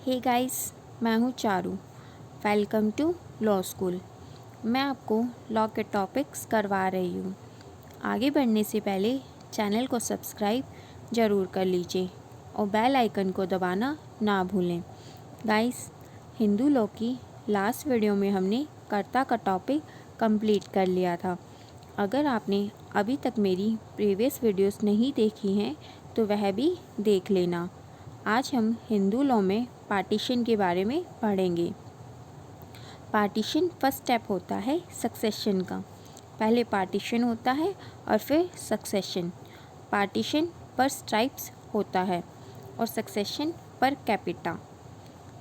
हे guys, मैं हूँ Charu. Welcome to law school. मैं आपको लॉ के टॉपिक्स करवा रही हूँ। आगे बढ़ने से पहले चैनल को सब्सक्राइब ज़रूर कर लीजिए और बेल आइकन को दबाना ना भूलें। गाइस, हिंदू लॉ की लास्ट वीडियो में हमने कर्ता का टॉपिक कंप्लीट कर लिया था। अगर आपने अभी तक मेरी प्रीवियस वीडियोस नहीं देखी हैं तो वह भी देख लेना। आज हम हिंदू लॉ में पार्टीशन के बारे में पढ़ेंगे। पार्टीशन फर्स्ट स्टेप होता है सक्सेशन का। पहले पार्टीशन होता है और फिर सक्सेशन। पार्टीशन पर स्ट्राइप्स होता है और सक्सेशन पर कैपिटा।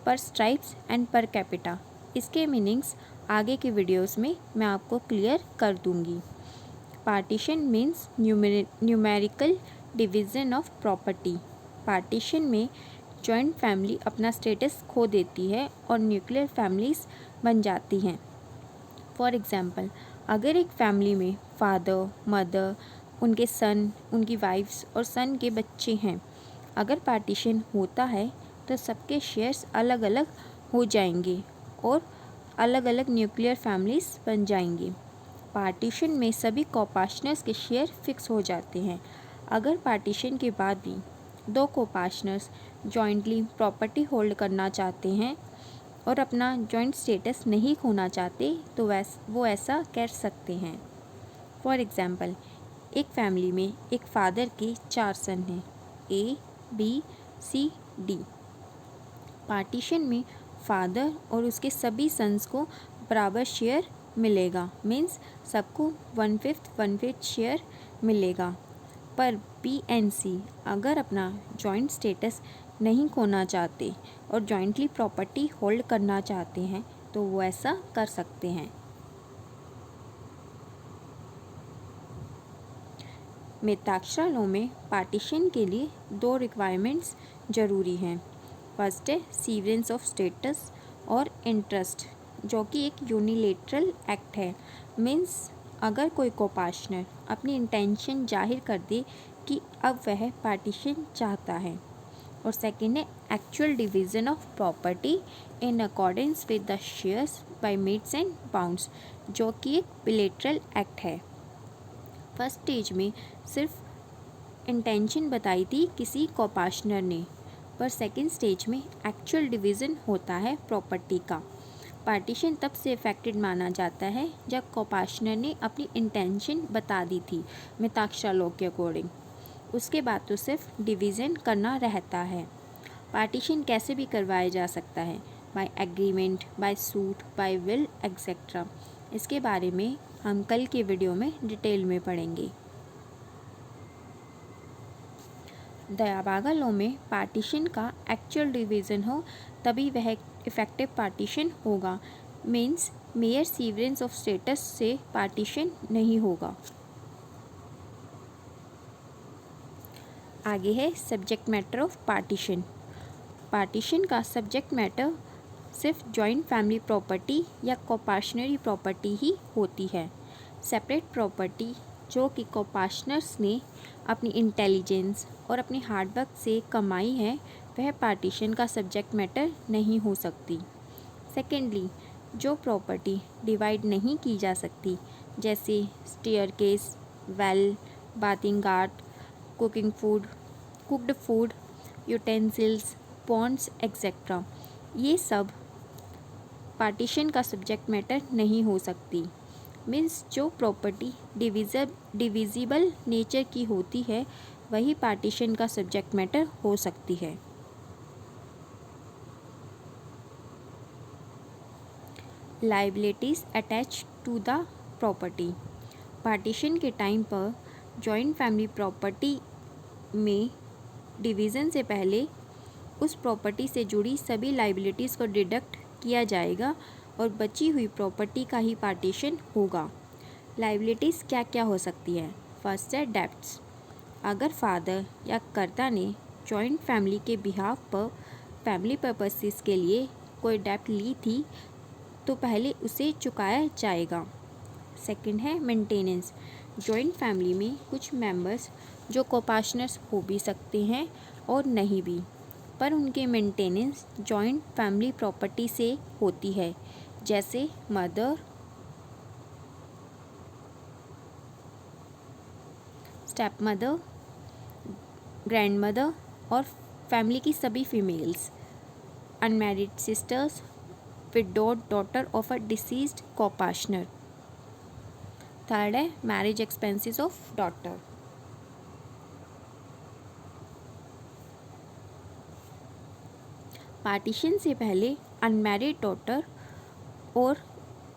पर स्ट्राइप्स एंड पर कैपिटा, इसके मीनिंग्स आगे के वीडियोस में मैं आपको क्लियर कर दूंगी। Partition means numerical division of property. Partition में जॉइंट फैमिली अपना स्टेटस खो देती है और न्यूक्लियर फैमिलीज बन जाती हैं। फॉर एग्ज़ाम्पल, अगर एक फैमिली में फादर, मदर, उनके सन, उनकी वाइफ्स और सन के बच्चे हैं, अगर पार्टीशन होता है तो सबके शेयर्स अलग अलग हो जाएंगे और अलग अलग न्यूक्लियर फैमिलीज बन जाएंगी। पार्टीशन में सभी कोपार्टनर्स के शेयर फिक्स हो जाते हैं। अगर पार्टीशन के बाद भी दो कोपार्टनर्स जॉइंटली प्रॉपर्टी होल्ड करना चाहते हैं और अपना जॉइंट स्टेटस नहीं खोना चाहते तो वो ऐसा कर सकते हैं। फॉर एग्ज़ाम्पल, एक फैमिली में एक फादर के 4 सन हैं, A, B, C, D। Partition में फादर और उसके सभी सन्स को बराबर शेयर मिलेगा, मीन्स सबको 1/5 शेयर मिलेगा। पर B एंड C अगर अपना जॉइंट स्टेटस नहीं खोना चाहते और जॉइंटली प्रॉपर्टी होल्ड करना चाहते हैं तो वो ऐसा कर सकते हैं। मिताक्षरा लॉ में पार्टीशन के लिए 2 रिक्वायरमेंट्स ज़रूरी हैं। फर्स्ट है सीवरेंस ऑफ स्टेटस और इंटरेस्ट, जो कि एक यूनिलेटरल एक्ट है। मीन्स अगर कोई कोपार्टनर अपनी इंटेंशन जाहिर कर दे कि अब वह पार्टीशन चाहता है। और सेकेंड है actual division of property in accordance with the shares by metes and bounds, जो कि एक बिलेटरल एक्ट है। फर्स्ट स्टेज में सिर्फ इंटेंशन बताई थी किसी कोपार्टनर ने, पर सेकेंड स्टेज में एक्चुअल डिवीज़न होता है प्रॉपर्टी का। पार्टीशन तब से इफेक्टेड माना जाता है जब कोपार्टनर ने अपनी इंटेंशन बता दी थी मिताक्षरा लॉ के अकॉर्डिंग। उसके बाद तो सिर्फ डिवीज़न करना रहता है। पार्टीशन कैसे भी करवाया जा सकता है, by agreement, by suit, by will etcetera. इसके बारे में हम कल के वीडियो में डिटेल में पढ़ेंगे। दयाभागा लॉ में पार्टीशन का एक्चुअल डिवीज़न हो तभी वह इफेक्टिव पार्टीशन होगा, मीन्स मेयर सीवरेंस ऑफ स्टेटस से पार्टीशन नहीं होगा। आगे है subject matter of partition. Partition का सब्जेक्ट मैटर सिर्फ जॉइंट फैमिली प्रॉपर्टी या कोपार्टनरी प्रॉपर्टी ही होती है। सेपरेट प्रॉपर्टी जो कि कोपार्टनर्स ने अपनी इंटेलिजेंस और अपनी हार्डवर्क से कमाई है, वह पार्टीशन का सब्जेक्ट मैटर नहीं हो सकती। सेकेंडली, जो प्रॉपर्टी डिवाइड नहीं की जा सकती, जैसे staircase, well, bathing guard, cooked food, utensils, ponds etcetera, ये सब पार्टीशन का सब्जेक्ट मैटर नहीं हो सकती। मीन्स जो प्रॉपर्टी डिविजिबल नेचर की होती है वही पार्टीशन का सब्जेक्ट मैटर हो सकती है। Liabilities attach to the property. Partition के टाइम पर जॉइंट फैमिली प्रॉपर्टी में डिवीज़न से पहले उस प्रॉपर्टी से जुड़ी सभी लाइबिलिटीज़ को डिडक्ट किया जाएगा और बची हुई प्रॉपर्टी का ही पार्टीशन होगा। लाइबिलिटीज़ क्या क्या हो सकती है? फर्स्ट है डेब्ट्स। अगर फादर या कर्ता ने जॉइंट फैमिली के बिहाफ पर फैमिली पर्पसेस के लिए कोई डेब्ट ली थी तो पहले उसे चुकाया जाएगा। सेकंड है मेंटेनेंस। जॉइंट फैमिली में कुछ मेंबर्स जो कोपार्टनर्स हो भी सकते हैं और नहीं भी, पर उनके मेंटेनेंस जॉइंट फैमिली प्रॉपर्टी से होती है, जैसे mother, stepmother, grandmother और फैमिली की सभी females, unmarried sisters, widowed daughter of a deceased co-partner. Third है marriage expenses of daughter. Partition से पहले अनमैरिड डॉटर और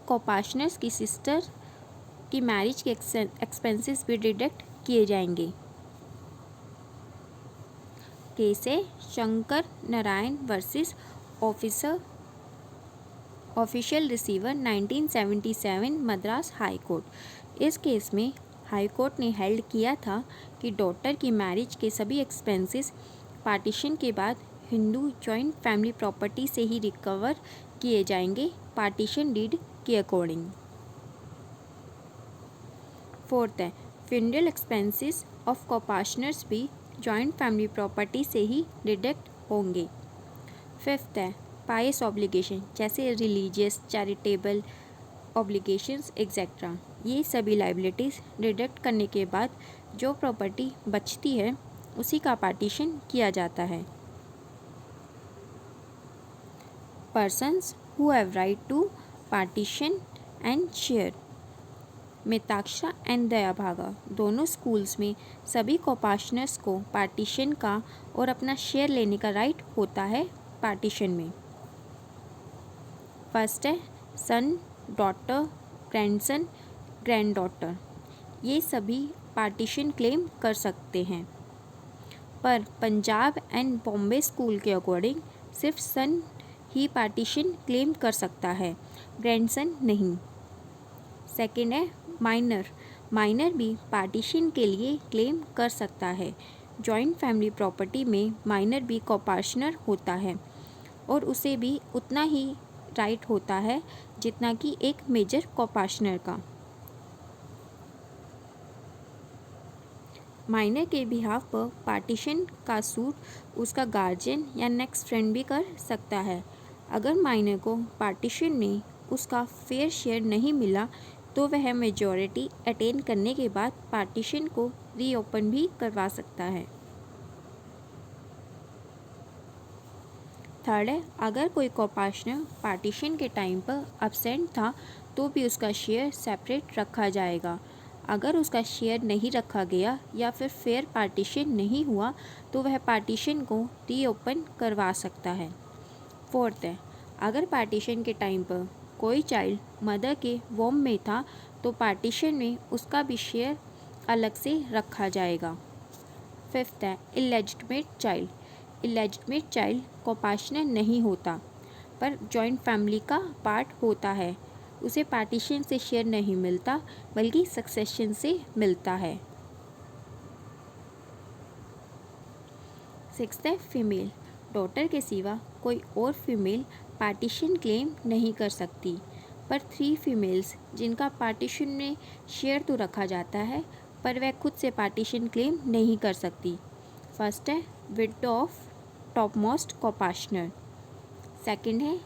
को-पार्टनर्स की सिस्टर की मैरिज के एक्सपेंसेस भी डिडक्ट किए जाएंगे। केस है Shankar Narayan versus official receiver 1977 Madras high court. इस केस में हाई कोर्ट ने हेल्ड किया था कि डॉटर की मैरिज के सभी एक्सपेंसेस पार्टीशन के बाद हिंदू जॉइंट फैमिली प्रॉपर्टी से ही रिकवर किए जाएंगे पार्टीशन डीड के अकॉर्डिंग। फोर्थ है फ्यूनरल एक्सपेंसेस ऑफ को-पार्टनर्स भी जॉइंट फैमिली प्रॉपर्टी से ही डिडक्ट होंगे। फिफ्थ है पायस ऑब्लिगेशन, जैसे रिलीजियस, चैरिटेबल ऑब्लिगेशंस एक्सेट्रा। ये सभी लाइबिलिटीज़ डिडक्ट करने के बाद जो प्रॉपर्टी बचती है उसी का पार्टीशन किया जाता है। Persons who have right to partition and share. Mitakshara and Dayabhaga दोनों स्कूल्स में सभी को-पार्टनर्स को पार्टीशन का और अपना शेयर लेने का राइट होता है पार्टीशन में। फर्स्ट है सन, डॉटर, ग्रैंडसन, ग्रैंड डॉटर। ये सभी पार्टीशन क्लेम कर सकते हैं, पर पंजाब एंड बॉम्बे स्कूल के अकॉर्डिंग सिर्फ सन ही पार्टीशन क्लेम कर सकता है, ग्रैंडसन नहीं। सेकेंड है माइनर। माइनर भी पार्टीशन के लिए क्लेम कर सकता है। जॉइंट फैमिली प्रॉपर्टी में माइनर भी को-पार्टनर होता है और उसे भी उतना ही राइट होता है जितना कि एक मेजर को-पार्टनर का। माइनर के बिहाफ पर पार्टीशन का सूट उसका गार्जियन या नेक्स्ट फ्रेंड भी कर सकता है। अगर माइनर को पार्टीशन में उसका फेयर शेयर नहीं मिला तो वह मेजॉरिटी अटेन करने के बाद पार्टीशन को रीओपन भी करवा सकता है। थर्ड है अगर कोई को-पार्टनर पार्टीशन के टाइम पर अब्सेंट था तो भी उसका शेयर सेपरेट रखा जाएगा। अगर उसका शेयर नहीं रखा गया या फिर फेयर पार्टीशन नहीं हुआ तो वह पार्टीशन को रीओपन करवा सकता है। फोर्थ है अगर पार्टीशन के टाइम पर कोई चाइल्ड मदर के वोम में था तो पार्टीशन में उसका भी शेयर अलग से रखा जाएगा। फिफ्थ है इलेजिटिमेट चाइल्ड। इलेजिटिमेट चाइल्ड को-पार्टनर नहीं होता पर जॉइंट फैमिली का पार्ट होता है। उसे पार्टीशन से शेयर नहीं मिलता बल्कि सक्सेशन से मिलता है। सिक्स्थ है फीमेल। डॉटर के सिवा कोई और फीमेल पार्टीशन क्लेम नहीं कर सकती, पर 3 फीमेल्स जिनका पार्टीशन में शेयर तो रखा जाता है पर वह खुद से पार्टीशन क्लेम नहीं कर सकती। फर्स्ट है widow of topmost co-partner. Second है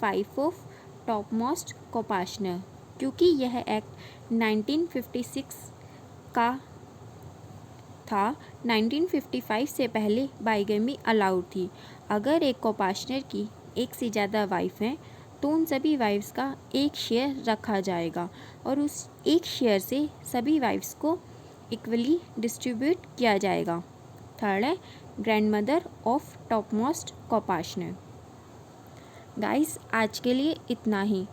wife of topmost co-partner, क्योंकि यह एक्ट 1956 का था। 1955 से पहले बाइगेमी अलाउड थी। अगर एक को-पार्टनर की एक से ज़्यादा वाइफ हैं तो उन सभी वाइफ्स का एक शेयर रखा जाएगा और उस एक शेयर से सभी वाइफ्स को इक्वली डिस्ट्रीब्यूट किया जाएगा। थर्ड है grandmother of topmost co-partner. Guys आज के लिए इतना ही।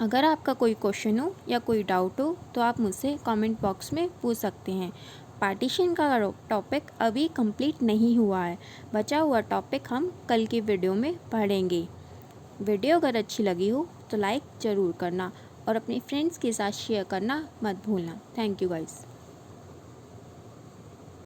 अगर आपका कोई क्वेश्चन हो या कोई डाउट हो तो आप मुझसे कमेंट बॉक्स में पूछ सकते हैं। पार्टीशन का टॉपिक अभी कंप्लीट नहीं हुआ है, बचा हुआ टॉपिक हम कल की वीडियो में पढ़ेंगे। वीडियो अगर अच्छी लगी हो तो लाइक ज़रूर करना और अपने फ्रेंड्स के साथ शेयर करना मत भूलना। Thank you guys.